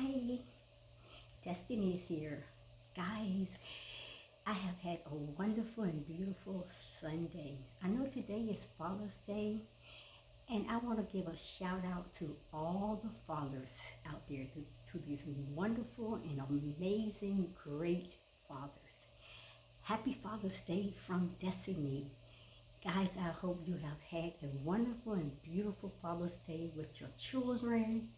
Hi, Destiny is here. Guys, I have had a wonderful and beautiful Sunday. I know today is Father's Day, and I want to give a shout out to all the fathers out there, to these wonderful and amazing, great fathers. Happy Father's Day from Destiny. Guys, I hope you have had a wonderful and beautiful Father's Day with your children.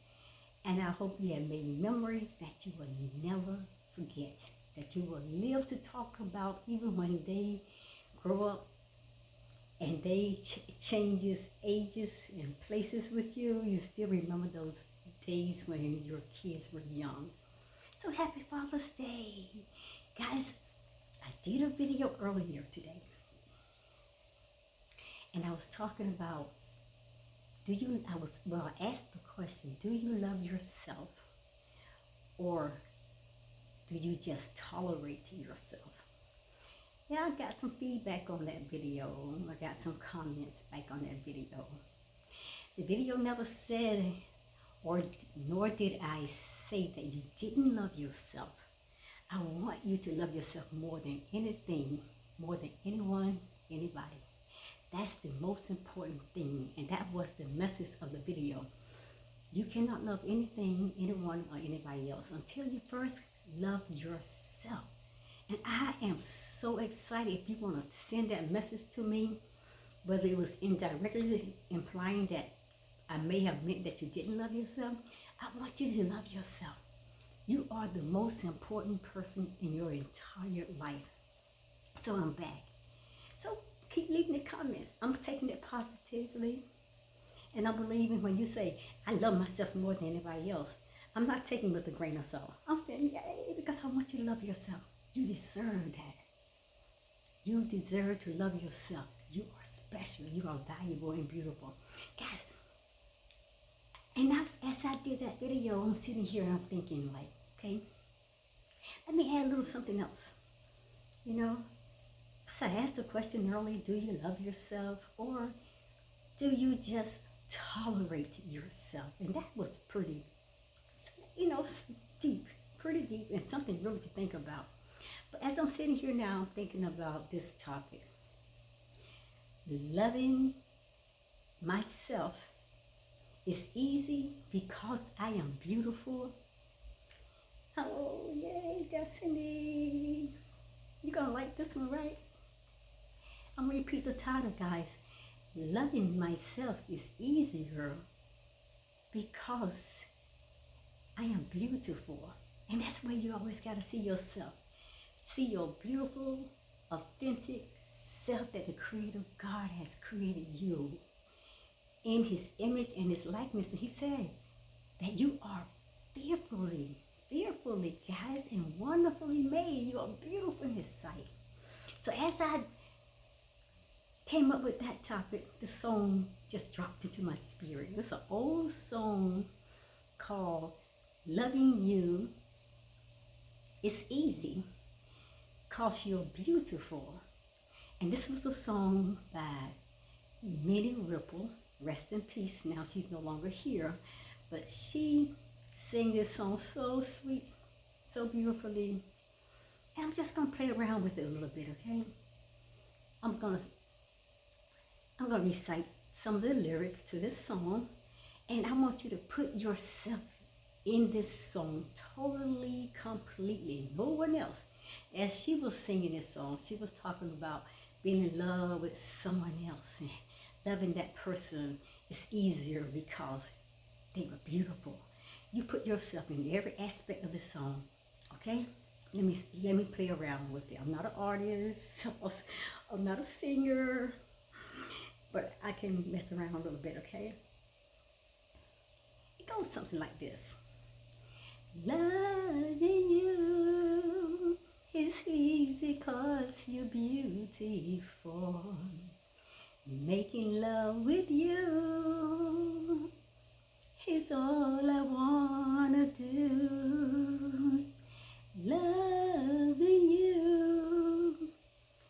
And I hope you have made memories that you will never forget, that you will live to talk about even when they grow up and they changes ages and places with you. You still remember those days when your kids were young. So happy Father's Day. Guys, I did a video earlier today. And I was talking about, I asked the question, do you love yourself? Or do you just tolerate yourself? Yeah, I got some feedback on that video. I got some comments back on that video. The video never said, nor did I say that you didn't love yourself. I want you to love yourself more than anything, more than anyone, anybody. That's the most important thing, and that was the message of the video. You cannot love anything, anyone, or anybody else until you first love yourself. And I am so excited if you want to send that message to me, whether it was indirectly implying that I may have meant that you didn't love yourself. I want you to love yourself. You are the most important person in your entire life. So I'm back. So keep leaving the comments. I'm taking it positively. And I'm believing when you say, I love myself more than anybody else, I'm not taking it with a grain of salt. I'm saying, yay, because I want you to love yourself. You deserve that. You deserve to love yourself. You are special. You are valuable and beautiful. Guys, and as I did that video, I'm sitting here and I'm thinking like, okay, let me add a little something else. You know, because I asked the question earlier, do you love yourself or do you just tolerate yourself? And that was pretty, deep, pretty deep, and something really to think about. But as I'm sitting here now, I'm thinking about this topic. Loving myself is easy because I am beautiful. Oh, yay, Destiny. You're going to like this one, right? I'm going to repeat the title, guys. Loving myself is easier because I am beautiful. And that's where you always got to see yourself. See your beautiful, authentic self that the Creator God has created you in His image and His likeness. And He said that you are fearfully, guys, and wonderfully made. You are beautiful in His sight. So as I came up with that topic, the song just dropped into my spirit. It's an old song called Loving You is Easy Cause You're Beautiful. And this was a song by Minnie Riperton. Rest in peace. Now she's no longer here. But she sang this song so sweet, so beautifully. And I'm just going to play around with it a little bit, okay? I'm going to recite some of the lyrics to this song, and I want you to put yourself in this song totally, completely, no one else. As she was singing this song, she was talking about being in love with someone else, and loving that person is easier because they were beautiful. You put yourself in every aspect of the song, okay? Let me play around with it. I'm not an artist, I'm not a singer, but I can mess around a little bit, okay? It goes something like this. Loving you is easy cause you're beautiful. Making love with you is all I wanna do. Loving you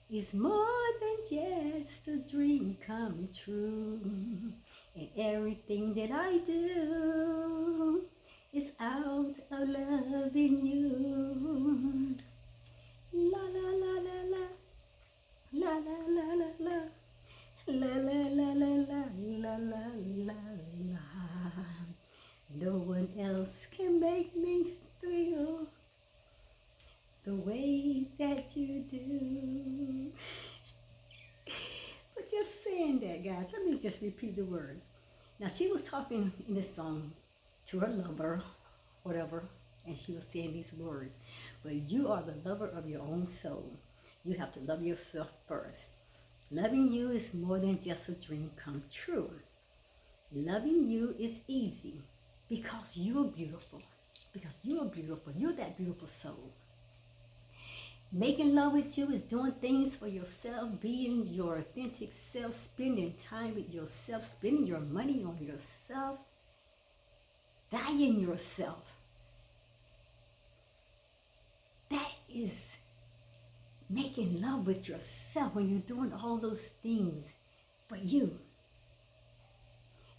is more than just a dream come true. And everything that I do is out of love No one else can make me feel the way that you do. But just saying that, guys, let me just repeat the words. Now, she was talking in this song to her lover, whatever, and she was saying these words. But you are the lover of your own soul. You have to love yourself first. Loving you is more than just a dream come true. Loving you is easy because you're beautiful. Because you're beautiful. You're that beautiful soul. Making love with you is doing things for yourself, being your authentic self, spending time with yourself, spending your money on yourself, valuing yourself. That is making love with yourself when you're doing all those things for you.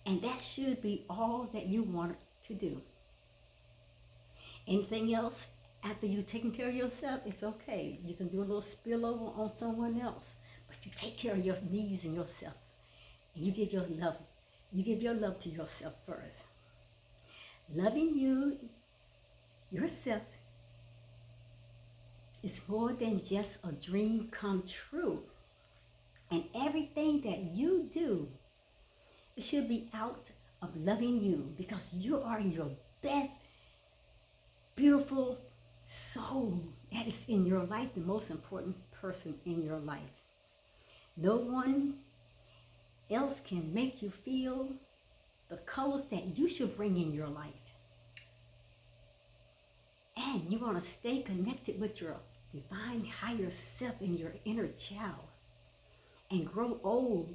And that should be all that you want to do. Anything else after you've taken care of yourself, it's okay. You can do a little spillover on someone else, but you take care of your needs and yourself. And you give your love. You give your love to yourself first. Loving you, yourself, is more than just a dream come true. And everything that you do, it should be out of loving you, because you are your best, beautiful soul that is in your life, the most important person in your life. No one else can make you feel the colors that you should bring in your life. And you want to stay connected with your divine higher self and your inner child and grow old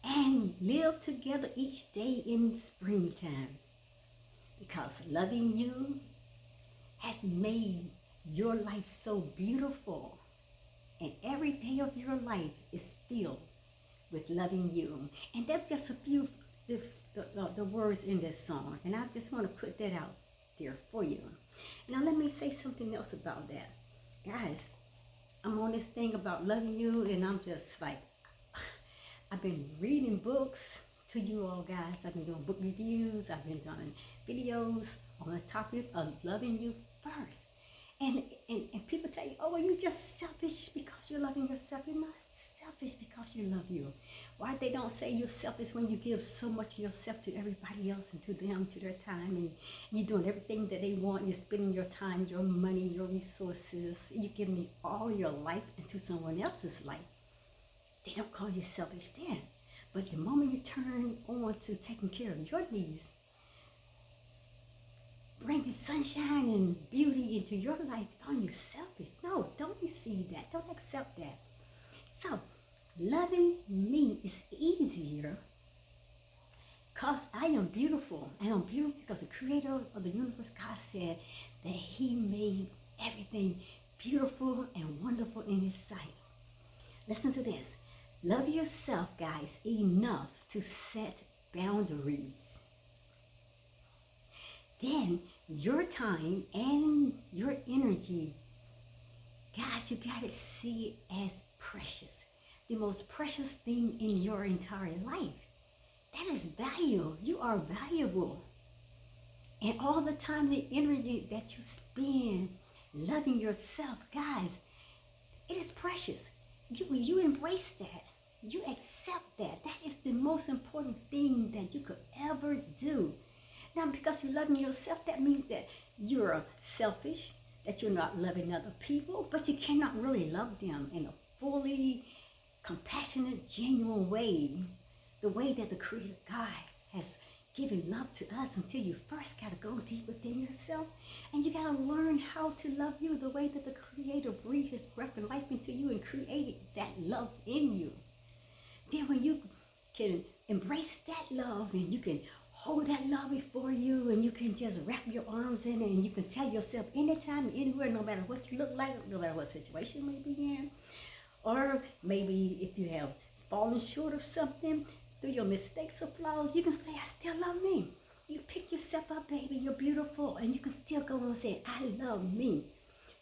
and live together each day in springtime, because loving you has made your life so beautiful, and every day of your life is filled with loving you. And that's just a few the words in this song, and I just want to put that out there for you. Now let me say something else about that. Guys, I'm on this thing about loving you, and I'm just like, I've been reading books to you all, guys. I've been doing book reviews. I've been doing videos on the topic of loving you first. And people tell you, oh, well, you're just selfish because you're loving yourself. You're not selfish because you love you. Why they don't say you're selfish when you give so much of yourself to everybody else and to them, to their time, and you're doing everything that they want. You're spending your time, your money, your resources. You're giving all your life into someone else's life. They don't call you selfish then. But the moment you turn on to taking care of your needs, bringing sunshine and beauty into your life, aren't you selfish? No, don't receive that. Don't accept that. So, loving me is easier because I am beautiful. I am beautiful because the creator of the universe, God, said that he made everything beautiful and wonderful in his sight. Listen to this. Love yourself, guys, enough to set boundaries. Then your time and your energy, guys, you got to see it as precious. The most precious thing in your entire life. That is value. You are valuable. And all the time, the energy that you spend loving yourself, guys, it is precious. You embrace that. You accept that. That is the most important thing that you could ever do. Now, because you're loving yourself, that means that you're selfish, that you're not loving other people, but you cannot really love them in a fully compassionate, genuine way, the way that the Creator God has given love to us, until you first got to go deep within yourself, and you got to learn how to love you the way that the Creator breathed his breath and life into you and created that love in you. Then when you can embrace that love and you can hold that love before you, and you can just wrap your arms in it, and you can tell yourself anytime, anywhere, no matter what you look like, no matter what situation you may be in, or maybe if you have fallen short of something, through your mistakes or flaws, you can say, I still love me. You pick yourself up, baby, you're beautiful, and you can still go on and say, I love me.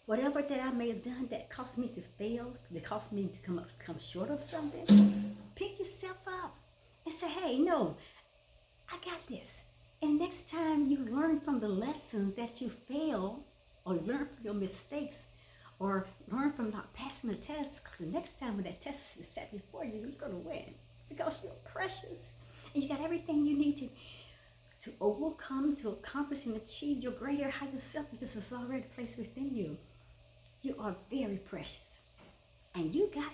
Whatever that I may have done that caused me to fail, that caused me to come short of something, pick yourself up and say, hey, no, I got this. time you learn from the lessons that you fail, or learn from your mistakes, or learn from not passing the test, because the next time when that test is set before you, you're going to win because you're precious and you got everything you need to overcome, to accomplish and achieve your greater higher self, because it's already placed within you. You are very precious. And you got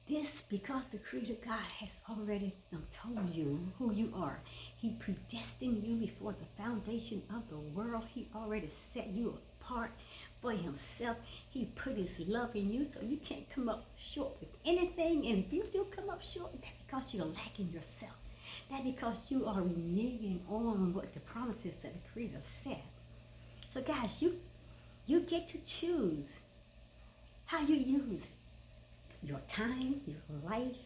this because the Creator God has already told you who you are. He predestined you before the foundation of the world. He already set you apart for Himself. He put His love in you, so you can't come up short with anything. And if you do come up short, that's because you're lacking yourself. That's because you are reneging on what the promises that the Creator said. So guys, you get to choose how you use your time, your life.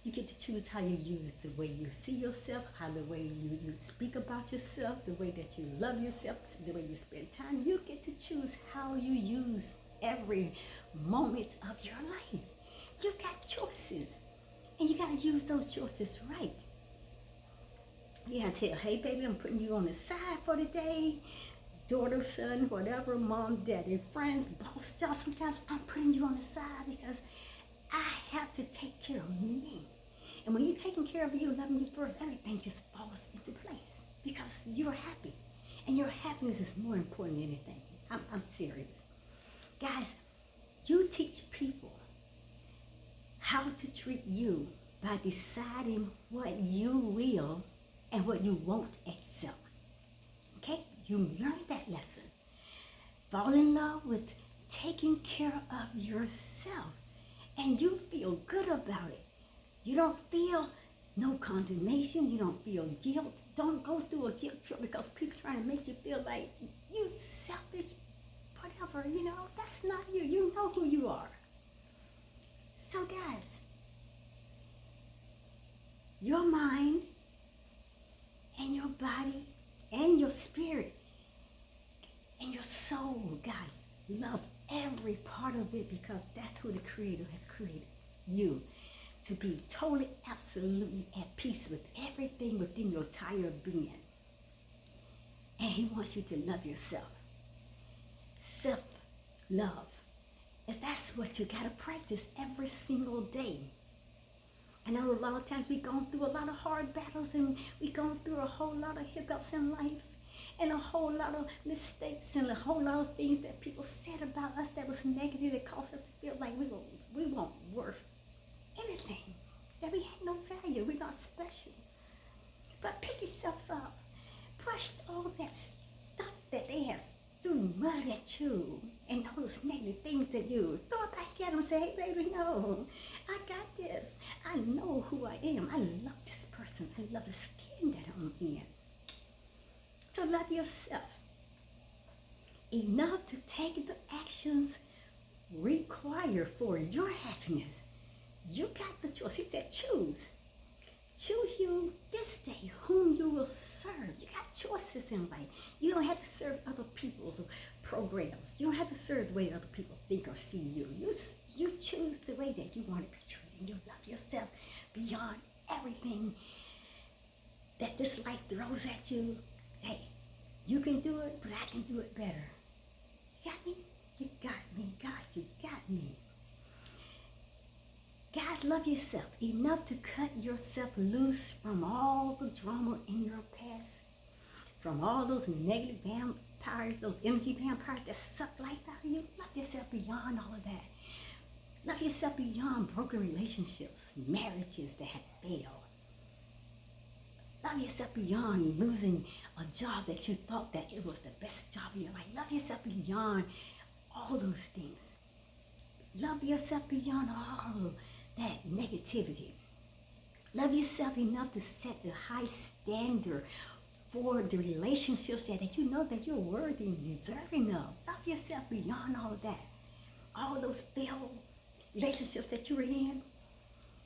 You get to choose how you use the way you see yourself, how the way you speak about yourself, the way that you love yourself, the way you spend time. You get to choose how you use every moment of your life. You got choices, and you got to use those choices right. You got to tell, hey baby, I'm putting you on the side for the day. Daughter, son, whatever, mom, daddy, friends, boss, job, sometimes I'm putting you on the side because I have to take care of me. And when you're taking care of you, loving you first, everything just falls into place because you're happy. And your happiness is more important than anything. I'm serious. Guys, you teach people how to treat you by deciding what you will and what you won't accept. Okay? You learn that lesson. Fall in love with taking care of yourself. And you feel good about it. You don't feel no condemnation. You don't feel guilt. Don't go through a guilt trip because people trying to make you feel like you selfish, whatever, that's not you. You know who you are. So guys, your mind and your body and your spirit and your soul, guys, love every part of it because that's who the Creator has created you to be totally, absolutely at peace with everything within your entire being. And He wants you to love yourself. Self-love. And that's what you got to practice every single day. I know a lot of times we've gone through a lot of hard battles and we've gone through a whole lot of hiccups in life and a whole lot of mistakes and a whole lot of things that people said about us that was negative, that caused us to feel like we weren't worth anything, that we had no value, we're not special. But pick yourself up, brush all that stuff that they have threw mud at you and all those negative things that you throw it back at them and say, hey baby, no, I got this. I know who I am. I love this person. I love the skin that I'm in. So love yourself enough to take the actions required for your happiness. You got the choice. He said choose. Choose you this day whom you will serve. You got choices in life. You don't have to serve other people's programs. You don't have to serve the way other people think or see you. You choose the way that you want to be treated. You love yourself beyond everything that this life throws at you. Hey, you can do it, but I can do it better. You got me? You got me. God, you got me. Guys, love yourself enough to cut yourself loose from all the drama in your past, from all those negative vampires, those energy vampires that suck life out of you. Love yourself beyond all of that. Love yourself beyond broken relationships, marriages that have failed. Love yourself beyond losing a job that you thought that it was the best job of your life. Love yourself beyond all those things. Love yourself beyond all that negativity. Love yourself enough to set the high standard for the relationships that you know that you're worthy and deserving of. Love yourself beyond all of that. All those failed relationships that you were in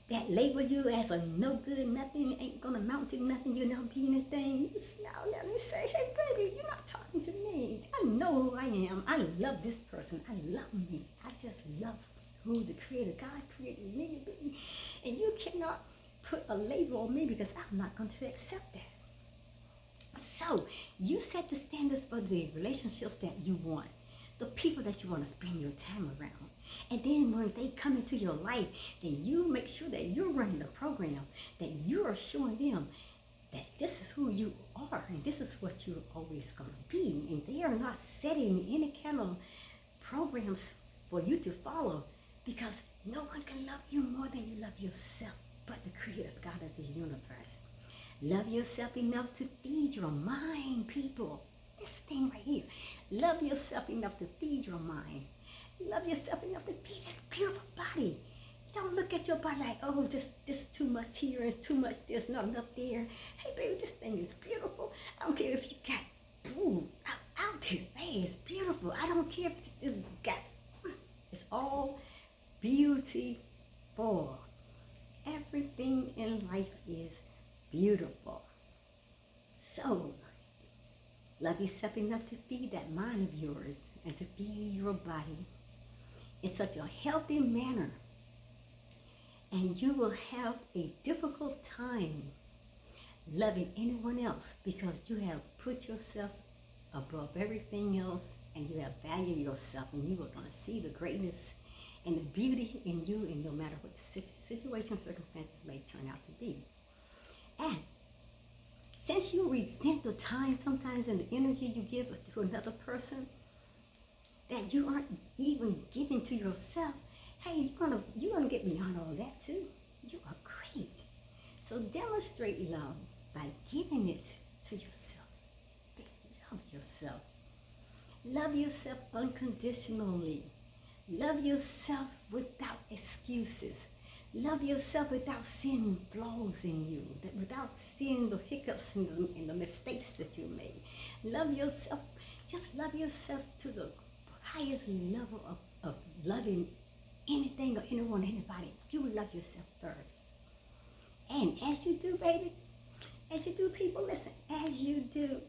that label you as a no good, nothing, ain't gonna amount to nothing, you'll never be anything. You smile at me and say, hey baby, you're not talking to me. I know who I am. I love this person. I love me. I just love who the Creator God created me to be. And you cannot put a label on me because I'm not going to accept that. So you set the standards for the relationships that you want, the people that you want to spend your time around. And then when they come into your life, then you make sure that you're running the program, that you're showing them that this is who you are and this is what you're always going to be. And they are not setting any kind of programs for you to follow, because no one can love you more than you love yourself but the creator God of this universe. Love yourself enough to feed your mind, people. This thing right here. Love yourself enough to feed your mind. Love yourself enough to feed this beautiful body. Don't look at your body like, oh, this too much here, it's too much this, not enough there. Hey, baby, this thing is beautiful. I don't care if you got boob out there. Hey, it's beautiful. I don't care if you got, it's all beautiful. Everything in life is beautiful. So, love yourself enough to feed that mind of yours and to feed your body in such a healthy manner. And you will have a difficult time loving anyone else, because you have put yourself above everything else and you have valued yourself, and you are going to see the greatness and the beauty in you, and no matter what the situation, circumstances may turn out to be. And since you resent the time sometimes and the energy you give to another person that you aren't even giving to yourself, hey, you're gonna get beyond all that too. You are great. So demonstrate love by giving it to yourself. Love yourself. Love yourself unconditionally. Love yourself without excuses. Love yourself without seeing flaws in you, without seeing the hiccups and the mistakes that you made. Love yourself. Just love yourself to the highest level of loving anything or anyone, anybody. You love yourself first. And as you do, baby, as you do, people, listen, as you do,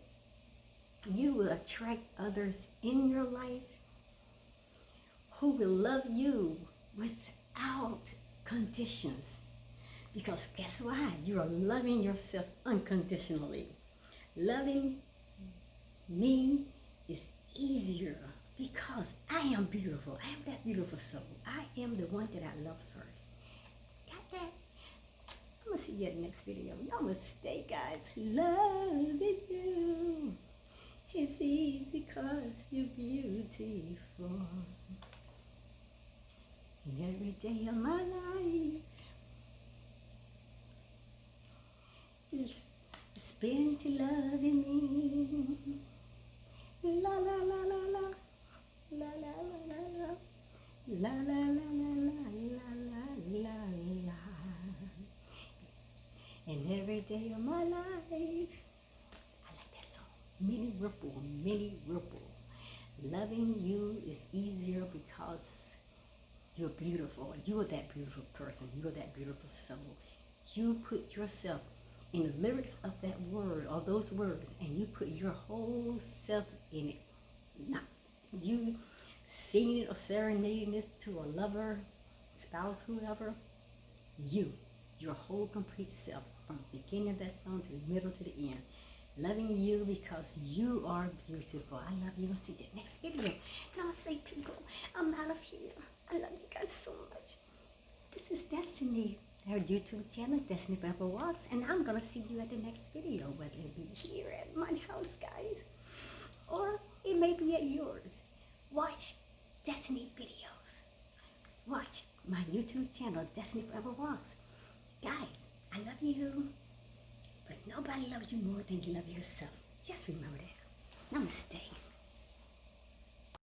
you will attract others in your life who will love you without conditions. Because guess why? You are loving yourself unconditionally. Loving me is easier because I am beautiful. I am that beautiful soul. I am the one that I love first. Got that? I'm going to see you at the next video. Namaste, guys. Loving you is easy because you're beautiful. And every day of my life is spent loving me. La la la la la. La la la la la. La la la la la la la la. And every day of my life. I like that song. Minnie Riperton. Loving you is easier because you're beautiful. You are that beautiful person. You are that beautiful soul. You put yourself in the lyrics of that word, or those words, and you put your whole self in it. Not you singing or serenading this to a lover, spouse, whoever. Your whole complete self, from the beginning of that song to the middle to the end. Loving you because you are beautiful. I love you. I'll see you next video. Namaste, people. I'm out of here. I love you guys so much. This is Destiny, our YouTube channel, Destiny Forever Walks, and I'm going to see you at the next video, whether it be here at my house, guys, or it may be at yours. Watch Destiny videos. Watch my YouTube channel, Destiny Forever Walks. Guys, I love you, but nobody loves you more than you love yourself. Just remember that. Namaste.